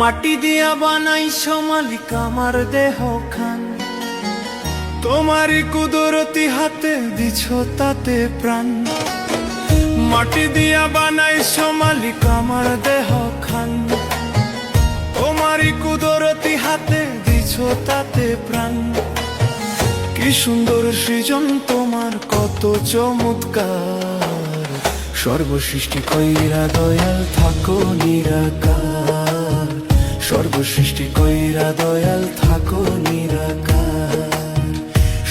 মাটি দিয়া বানাইছো মালিক আমার দেহ খান, তোমারই কুদরতি হাতে দিছো তাতে প্রাণ। মাটি দিয়া বানাইছো মালিক আমার দেহ খান, তোমারই কুদরতি হাতে দিছো তাতে প্রাণ। কি সুন্দর সৃজন তোমার, কত চমৎকার। সর্বসৃষ্টি কইরা দয়াল থাকো নিরাকার, সর্বসৃষ্টি কইরা দয়াল থাকো নিরাকার,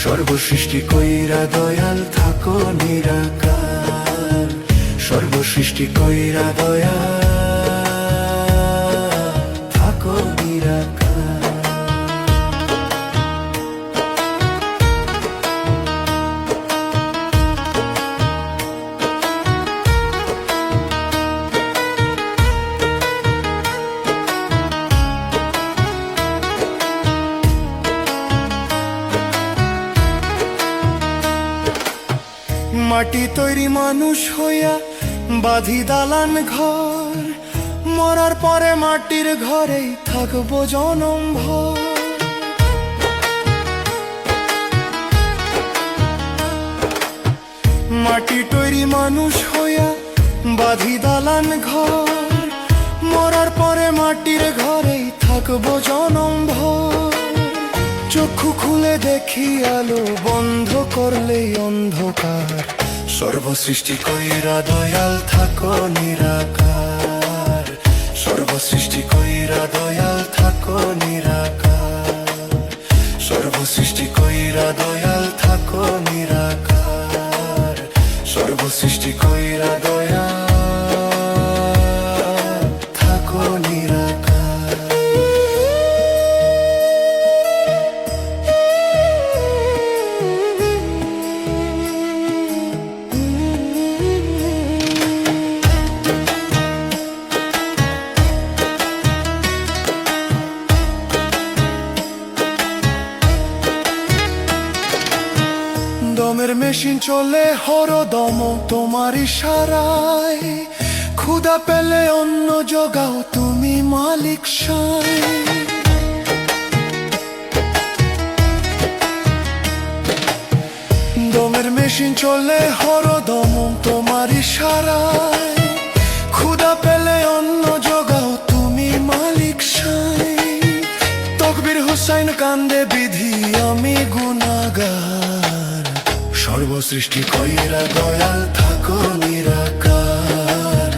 সর্বসৃষ্টি কইরা দয়াল থাকো নিরাকার, সর্বসৃষ্টি কইরা দয়াল থাকো নিরাকার। মাটি তৈরি মানুষ হইয়া বাঁধি দালান ঘর, মরার পরে মাটির ঘরেই থাকবো জনম ভর। মাটি তৈরি মানুষ হইয়া বাঁধি দালান ঘর, মরার পরে মাটির ঘরেই থাকবো জনম ভর। চক্ষু খুলে দেখি আলো, বন্ধ করলেই অন্ধকার। সর্বসৃষ্টি কইরা দয়াল থাকো নিরাকার, সর্বসৃষ্টি কইরা দয়াল থাকো নিরাকার, সর্বসৃষ্টি কইরা দয়াল থাকো নিরাকার, সর্বসৃষ্টি কইরা দয়াল থাকো নিরাকার। দমের মেশিন চলে হরদম তোমার ইশারায়, ক্ষুধা পেলে অন্ন জোগাও তুমি মালিক সাই। দমের মেশিন চলে হরদম তোমার ইশারায়, ক্ষুধা পেলে অন্ন জোগাও তুমি মালিক সাই। তকবীর হুসাইন কান্দে বিধি আমি গুনাহগার, সর্বসৃষ্টি কইরা দয়াল থাকো নিরাকার,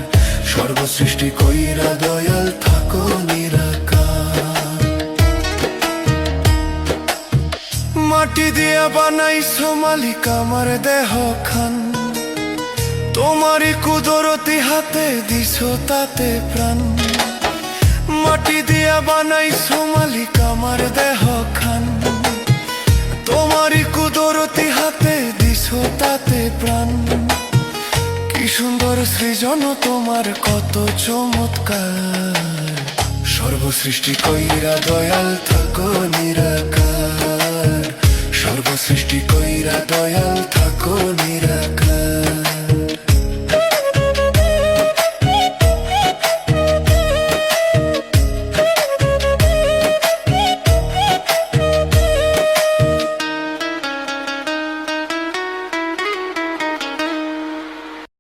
সর্বসৃষ্টি কইরা দয়াল থাকো নিরাকার। মাটি দিয়া বানাইছো মালিক আমার দেহ খান, তোমারই কুদরতি হাতে দিছো তাতে প্রাণ। মাটি দিয়া বানাইছো মালিক আমার দেহ খান, তোমারই কুদরতি হাতে দিছো তাতে প্রাণ। কি সুন্দর সৃজন তোমার, কত চমৎকার। সর্বসৃষ্টি কইরা দয়াল থাকো নিরাকার, সর্বসৃষ্টি কইরা দয়াল থাকো নিরাকার,